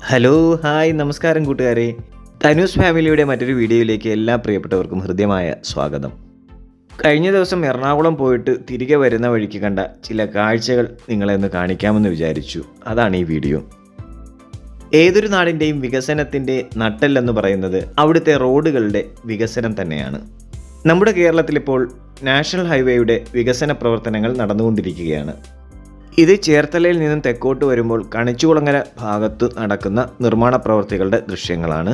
Hello hi നമസ്കാരം കൂട്ടുകാരെ. തനൂസ് ഫാമിലിയുടെ മറ്റൊരു വീഡിയോയിലേക്ക് എല്ലാ പ്രിയപ്പെട്ടവർക്കും ഹൃദ്യമായ സ്വാഗതം. കഴിഞ്ഞ ദിവസം എറണാകുളം പോയിട്ട് തിരികെ വരുന്ന വഴിക്ക് കണ്ട ചില കാഴ്ചകൾ നിങ്ങളെ ഒന്ന് കാണിക്കാമെന്ന് വിചാരിച്ചു. അതാണ് ഈ വീഡിയോ. ഏതൊരു നാടിൻ്റെയും വികസനത്തിൻ്റെ നട്ടെല്ലെന്ന് പറയുന്നത് അവിടുത്തെ റോഡുകളുടെ വികസനം തന്നെയാണ്. നമ്മുടെ കേരളത്തിലിപ്പോൾ നാഷണൽ ഹൈവേയുടെ വികസന പ്രവർത്തനങ്ങൾ നടന്നുകൊണ്ടിരിക്കുകയാണ്. ഇത് ചേർത്തലയിൽ നിന്നും തെക്കോട്ട് വരുമ്പോൾ കണിച്ചുകുളങ്ങര ഭാഗത്ത് നടക്കുന്ന നിർമ്മാണ പ്രവൃത്തികളുടെ ദൃശ്യങ്ങളാണ്.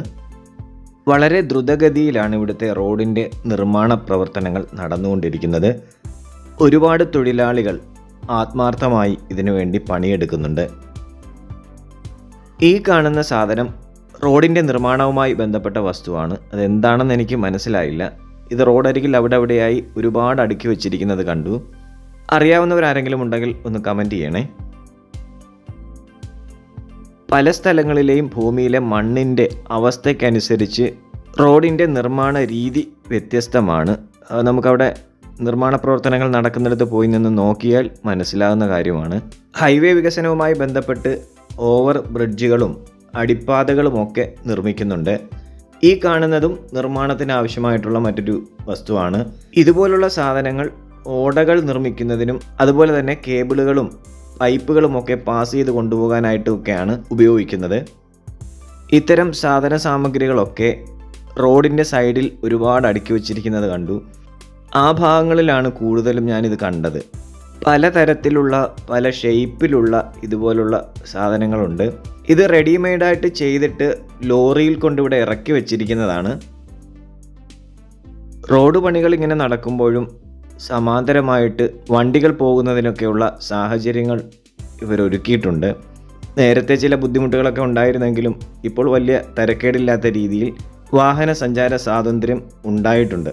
വളരെ ദ്രുതഗതിയിലാണ് ഇവിടുത്തെ റോഡിൻ്റെ നിർമ്മാണ പ്രവർത്തനങ്ങൾ നടന്നുകൊണ്ടിരിക്കുന്നത്. ഒരുപാട് തൊഴിലാളികൾ ആത്മാർത്ഥമായി ഇതിനുവേണ്ടി പണിയെടുക്കുന്നുണ്ട്. ഈ കാണുന്ന സാധനം റോഡിൻ്റെ നിർമ്മാണവുമായി ബന്ധപ്പെട്ട വസ്തുവാണ്. അതെന്താണെന്ന് എനിക്ക് മനസ്സിലായില്ല. ഇത് റോഡരികിൽ അവിടെയായി ഒരുപാട് അടുക്കി വച്ചിരിക്കുന്നത് കണ്ടു. അറിയാവുന്നവരാരെങ്കിലും ഉണ്ടെങ്കിൽ ഒന്ന് കമൻറ്റ് ചെയ്യണേ. പല സ്ഥലങ്ങളിലെയും ഭൂമിയിലെ മണ്ണിൻ്റെ അവസ്ഥയ്ക്കനുസരിച്ച് റോഡിൻ്റെ നിർമ്മാണ രീതി വ്യത്യസ്തമാണ്. നമുക്കവിടെ നിർമ്മാണ പ്രവർത്തനങ്ങൾ നടക്കുന്നിടത്ത് പോയി നിന്ന് നോക്കിയാൽ മനസ്സിലാകുന്ന കാര്യമാണ്. ഹൈവേ വികസനവുമായി ബന്ധപ്പെട്ട് ഓവർ ബ്രിഡ്ജുകളും അടിപ്പാതകളുമൊക്കെ നിർമ്മിക്കുന്നുണ്ട്. ഈ കാണുന്നതും നിർമ്മാണത്തിന് ആവശ്യമായിട്ടുള്ള മറ്റൊരു വസ്തുവാണ്. ഇതുപോലുള്ള സാധനങ്ങൾ ഓടകൾ നിർമ്മിക്കുന്നതിനും അതുപോലെ തന്നെ കേബിളുകളും പൈപ്പുകളുമൊക്കെ പാസ് ചെയ്ത് കൊണ്ടുപോകാനായിട്ടൊക്കെയാണ് ഉപയോഗിക്കുന്നത്. ഇത്തരം സാധന സാമഗ്രികളൊക്കെ റോഡിൻ്റെ സൈഡിൽ ഒരുപാട് അടുക്കി വച്ചിരിക്കുന്നത് കണ്ടു. ആ ഭാഗങ്ങളിലാണ് കൂടുതലും ഞാനിത് കണ്ടത്. പലതരത്തിലുള്ള പല ഷേപ്പിലുള്ള ഇതുപോലുള്ള സാധനങ്ങളുണ്ട്. ഇത് റെഡിമെയ്ഡായിട്ട് ചെയ്തിട്ട് ലോറിയിൽ കൊണ്ടിവിടെ ഇറക്കി വച്ചിരിക്കുന്നതാണ്. റോഡ് പണികൾ ഇങ്ങനെ നടക്കുമ്പോഴും സമാന്തരമായിട്ട് വണ്ടികൾ പോകുന്നതിനൊക്കെയുള്ള സാഹചര്യങ്ങൾ ഇവരൊരുക്കിയിട്ടുണ്ട്. നേരത്തെ ചില ബുദ്ധിമുട്ടുകളൊക്കെ ഉണ്ടായിരുന്നെങ്കിലും ഇപ്പോൾ വലിയ തരക്കേടില്ലാത്ത രീതിയിൽ വാഹന സഞ്ചാര സ്വാതന്ത്ര്യം ഉണ്ടായിട്ടുണ്ട്.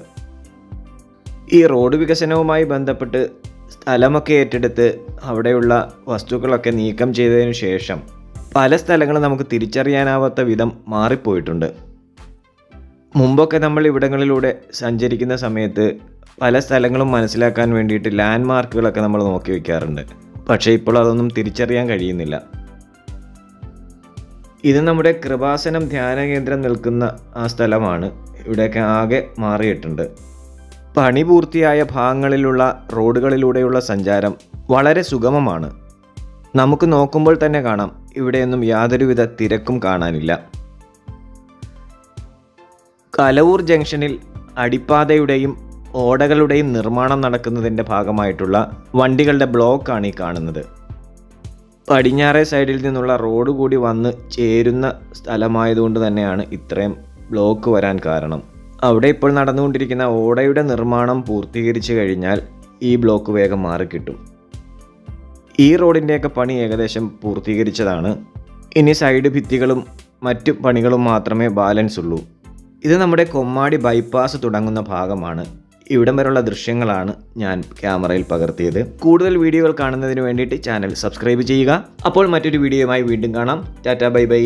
ഈ റോഡ് വികസനവുമായി ബന്ധപ്പെട്ട് സ്ഥലമൊക്കെ ഏറ്റെടുത്ത് അവിടെയുള്ള വസ്തുക്കളൊക്കെ നീക്കം ചെയ്തതിനു ശേഷം പല സ്ഥലങ്ങളും നമുക്ക് തിരിച്ചറിയാനാവാത്ത വിധം മാറിപ്പോയിട്ടുണ്ട്. മുമ്പൊക്കെ നമ്മൾ ഇവിടങ്ങളിലൂടെ സഞ്ചരിക്കുന്ന സമയത്ത് പല സ്ഥലങ്ങളും മനസ്സിലാക്കാൻ വേണ്ടിയിട്ട് ലാൻഡ് മാർക്കുകളൊക്കെ നമ്മൾ നോക്കി വയ്ക്കാറുണ്ട്. പക്ഷേ ഇപ്പോൾ അതൊന്നും തിരിച്ചറിയാൻ കഴിയുന്നില്ല. ഇത് നമ്മുടെ കൃപാസനം ധ്യാന കേന്ദ്രം നിൽക്കുന്ന ആ സ്ഥലമാണ്. ഇവിടെയൊക്കെ ആകെ മാറിയിട്ടുണ്ട്. പണി പൂർത്തിയായ ഭാഗങ്ങളിലുള്ള റോഡുകളിലൂടെയുള്ള സഞ്ചാരം വളരെ സുഗമമാണ്. നമുക്ക് നോക്കുമ്പോൾ തന്നെ കാണാം ഇവിടെയൊന്നും യാതൊരുവിധ തിരക്കും കാണാനില്ല. കലവൂർ ജംഗ്ഷനിൽ അടിപ്പാതയുടെയും ഓടകളുടെയും നിർമ്മാണം നടക്കുന്നതിൻ്റെ ഭാഗമായിട്ടുള്ള വണ്ടികളുടെ ബ്ലോക്കാണ് ഈ കാണുന്നത്. പടിഞ്ഞാറേ സൈഡിൽ നിന്നുള്ള റോഡ് കൂടി വന്ന് ചേരുന്ന സ്ഥലമായതുകൊണ്ട് തന്നെയാണ് ഇത്രയും ബ്ലോക്ക് വരാൻ കാരണം. അവിടെ ഇപ്പോൾ നടന്നുകൊണ്ടിരിക്കുന്ന ഓടയുടെ നിർമ്മാണം പൂർത്തീകരിച്ചു കഴിഞ്ഞാൽ ഈ ബ്ലോക്ക് വേഗം മാറിക്കിട്ടും. ഈ റോഡിൻ്റെയൊക്കെ പണി ഏകദേശം പൂർത്തീകരിച്ചതാണ്. ഇനി സൈഡ് ഭിത്തികളും മറ്റു പണികളും മാത്രമേ ബാലൻസ് ഉള്ളൂ. ഇത് നമ്മുടെ കൊമ്മാടി ബൈപ്പാസ് തുടങ്ങുന്ന ഭാഗമാണ്. ഇവിടം വരെയുള്ള ദൃശ്യങ്ങളാണ് ഞാൻ ക്യാമറയിൽ പകർത്തിയത്. കൂടുതൽ വീഡിയോകൾ കാണുന്നതിന് വേണ്ടിയിട്ട് ചാനൽ സബ്സ്ക്രൈബ് ചെയ്യുക. അപ്പോൾ മറ്റൊരു വീഡിയോയുമായി വീണ്ടും കാണാം. Tata bye bye.